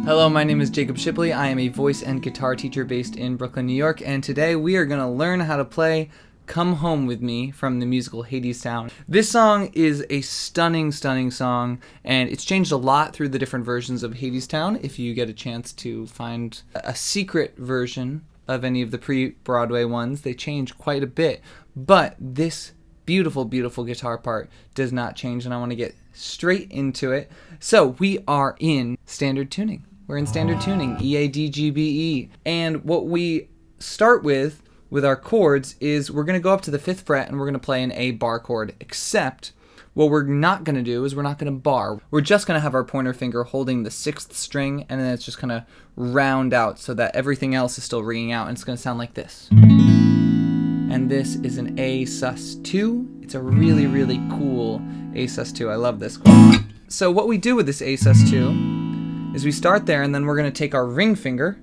Hello, my name is Jacob Shipley. I am a voice and guitar teacher based in Brooklyn, New York, and today we are going to learn how to play Come Home With Me from the musical Hadestown. This song is a stunning song, and it's changed a lot through the different versions of Hadestown. If you get a chance to find a secret version of any of the pre-Broadway ones, they change quite a bit, but this beautiful guitar part does not change, and I want to get straight into it. So we are in standard tuning. We're in standard tuning, E, A, D, G, B, E. And what we start with our chords is we're going to go up to the 5th fret and we're going to play an A bar chord, except what we're not going to do is we're not going to bar. We're just going to have our pointer finger holding the 6th string, and then it's just going to round out so that everything else is still ringing out, and it's going to sound like this. And this is an A sus2. It's a really cool A sus2. I love this chord. So what we do with this A sus2 is we start there, and then we're going to take our ring finger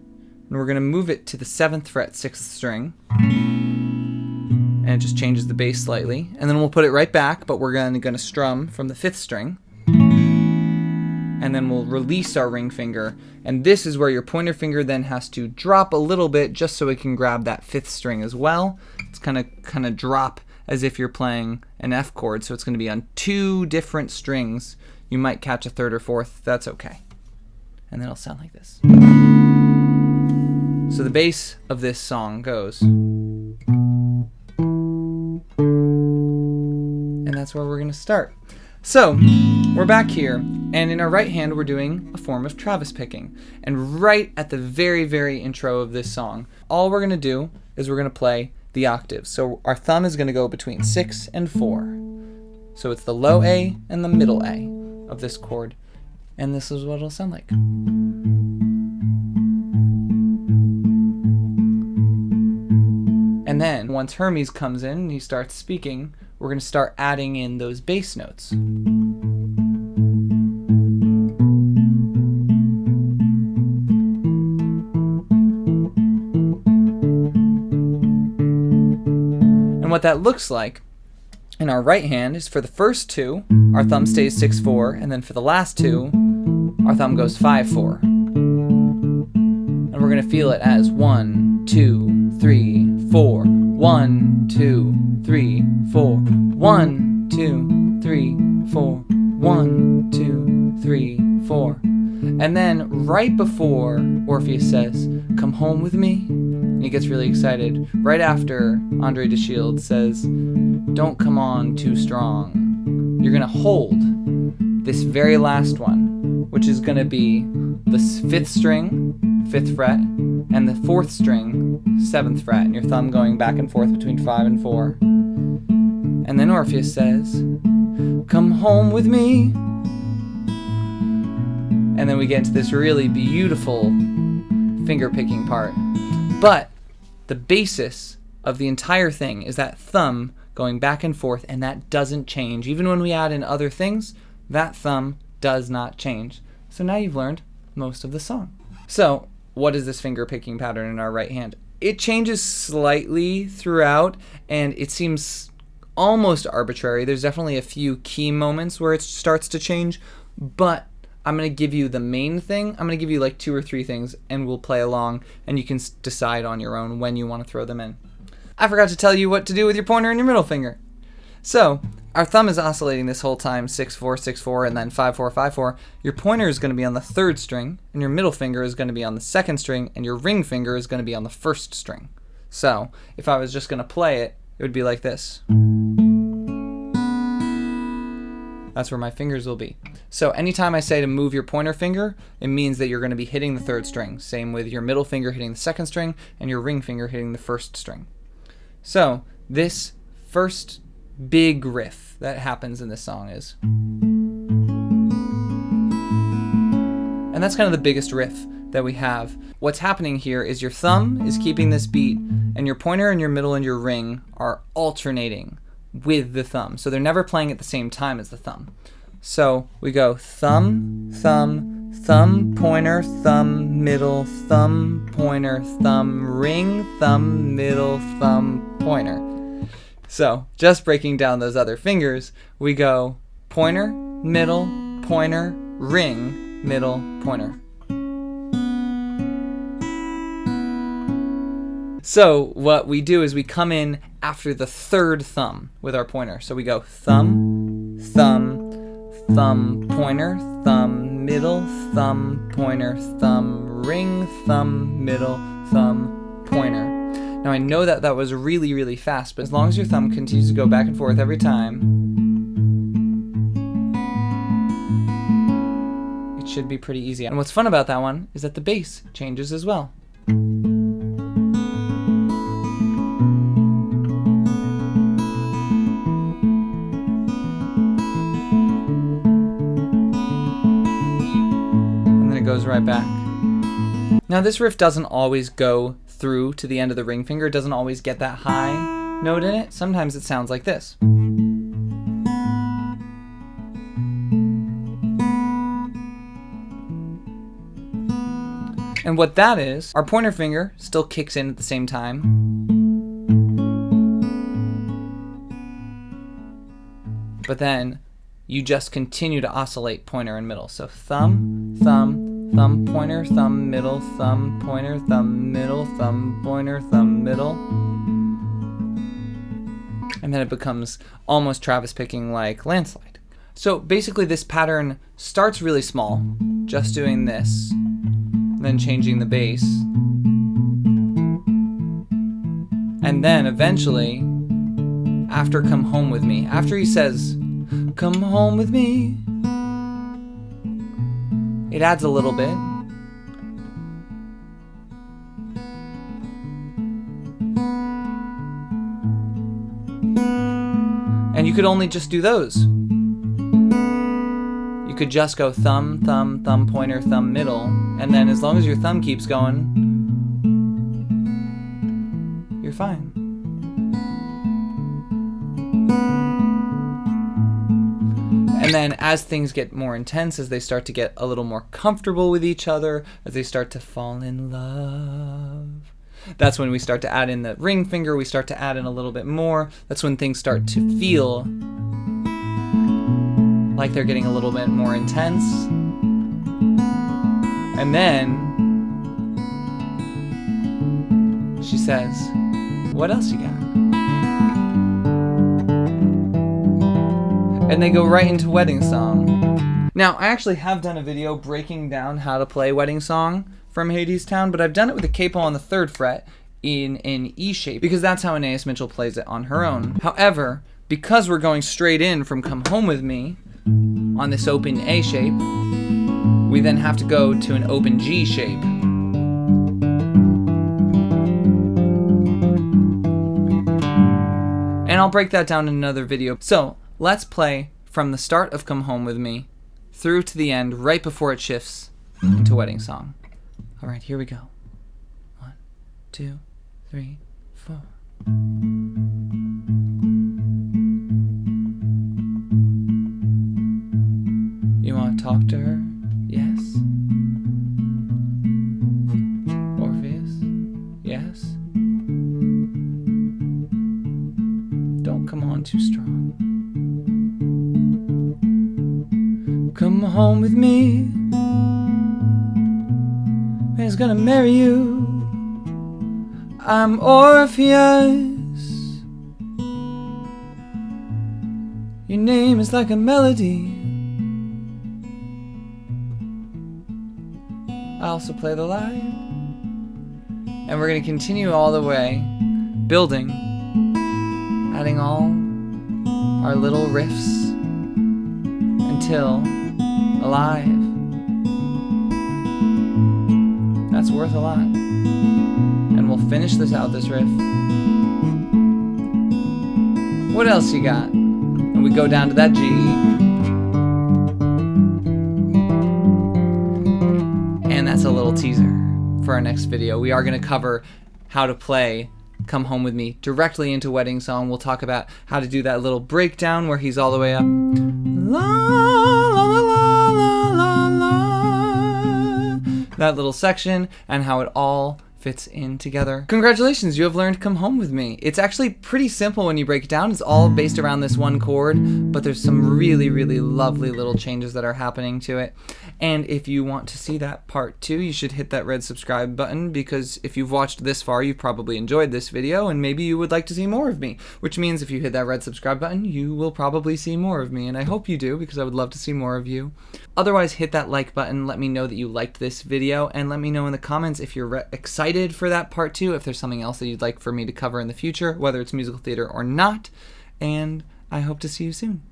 and we're going to move it to the 7th fret 6th string, and it just changes the bass slightly, and then we'll put it right back, but we're going to strum from the 5th string, and then we'll release our ring finger, and this is where your pointer finger then has to drop a little bit just so it can grab that 5th string as well. It's kind of drop as if you're playing an F chord, so it's going to be on 2 different strings. You might catch a 3rd or 4th, that's okay. And then it'll sound like this. So the bass of this song goes, and that's where we're going to start. So we're back here, and in our right hand we're doing a form of Travis picking. And right at the very intro of this song, all we're going to do is we're going to play the octaves. So our thumb is going to go between 6 and 4. So it's the low A and the middle A of this chord. And this is what it'll sound like. And then once Hermes comes in and he starts speaking, we're going to start adding in those bass notes. And what that looks like in our right hand is for the first 2, our thumb stays 6-4, and then for the last 2, our thumb goes 5-4. And we're going to feel it as 1, 2, 3, 4. 1, 2, 3, 4. 1, 2, 3, 4. 1, 2, 3, 4. And then right before Orpheus says, "Come home with me," and he gets really excited, right after Andre de Shield says, "Don't come on too strong," you're going to hold this very last one, which is going to be the 5th string, 5th fret, and the 4th string, 7th fret, and your thumb going back and forth between 5 and 4. And then Orpheus says, "Come home with me." And then we get into this really beautiful finger picking part. But the basis of the entire thing is that thumb going back and forth, and that doesn't change. Even when we add in other things, that thumb does not change. So now you've learned most of the song. So what is this finger picking pattern in our right hand? It changes slightly throughout, and it seems almost arbitrary. There's definitely a few key moments where it starts to change, but I'm going to give you the main thing. I'm going to give you like 2 or 3 things, and we'll play along, and you can decide on your own when you want to throw them in. I forgot to tell you what to do with your pointer and your middle finger. So our thumb is oscillating this whole time, 6-4, 6-4, and then 5-4, 5-4. Your pointer is going to be on the 3rd string, and your middle finger is going to be on the 2nd string, and your ring finger is going to be on the 1st string. So if I was just going to play it, it would be like this. That's where my fingers will be. So anytime I say to move your pointer finger, it means that you're going to be hitting the 3rd string. Same with your middle finger hitting the 2nd string, and your ring finger hitting the 1st string. So this first big riff that happens in this song is, and that's kind of the biggest riff that we have. What's happening here is your thumb is keeping this beat, and your pointer and your middle and your ring are alternating with the thumb. So they're never playing at the same time as the thumb. So we go thumb, thumb, thumb, pointer, thumb, middle, thumb, pointer, thumb, ring, thumb, middle, thumb, pointer. So just breaking down those other fingers, we go pointer, middle, pointer, ring, middle, pointer. So what we do is we come in after the third thumb with our pointer. So we go thumb, thumb, thumb, pointer, thumb, middle, thumb, pointer, thumb, ring, thumb, middle, thumb, pointer. Now I know that that was really, really fast, but as long as your thumb continues to go back and forth every time, it should be pretty easy. And what's fun about that one is that the bass changes as well. Goes right back. Now this riff doesn't always go through to the end of the ring finger. It doesn't always get that high note in it. Sometimes it sounds like this. And what that is, our pointer finger still kicks in at the same time. But then you just continue to oscillate pointer and middle. So thumb, thumb, thumb, pointer, thumb, middle, thumb, pointer, thumb, middle, thumb, pointer, thumb, middle. And then it becomes almost Travis picking like Landslide. So basically this pattern starts really small, just doing this, then changing the bass. And then eventually, after Come Home With Me, after he says, come home with me, it adds a little bit. And you could only just do those. You could just go thumb, thumb, thumb, pointer, thumb, middle, and then as long as your thumb keeps going, you're fine. And then as things get more intense, as they start to get a little more comfortable with each other, as they start to fall in love, that's when we start to add in the ring finger, we start to add in a little bit more. That's when things start to feel like they're getting a little bit more intense. And then she says, what else you got? And they go right into Wedding Song. Now, I actually have done a video breaking down how to play Wedding Song from Hadestown, but I've done it with a capo on the 3rd fret in an E shape, because that's how Anais Mitchell plays it on her own. However, because we're going straight in from Come Home With Me on this open A shape, we then have to go to an open G shape. And I'll break that down in another video. So, let's play from the start of Come Home With Me through to the end, right before it shifts into Wedding Song. All right, here we go. 1, 2, 3, 4. You want to talk to her? Yes. Orpheus? Yes. Don't come on too strong. Come home with me. Man's gonna marry you. I'm Orpheus. Your name is like a melody. I also play the lyre. And we're gonna continue all the way, building, adding all our little riffs until Alive. That's worth a lot. And we'll finish this out, this riff. What else you got? And we go down to that G. And that's a little teaser for our next video. We are going to cover how to play Come Home With Me directly into Wedding Song. We'll talk about how to do that little breakdown where he's all the way up. La, la, la, la, la, la, la. That little section, and how it all fits in together. Congratulations, you have learned Come Home With Me. It's actually pretty simple when you break it down. It's all based around this one chord, but there's some really, really lovely little changes that are happening to it. And if you want to see that part 2, you should hit that red subscribe button, because if you've watched this far, you've probably enjoyed this video, and maybe you would like to see more of me, which means if you hit that red subscribe button, you will probably see more of me, and I hope you do, because I would love to see more of you. Otherwise, hit that like button, let me know that you liked this video, and let me know in the comments if you're excited for that part 2, if there's something else that you'd like for me to cover in the future, whether it's musical theater or not, and I hope to see you soon.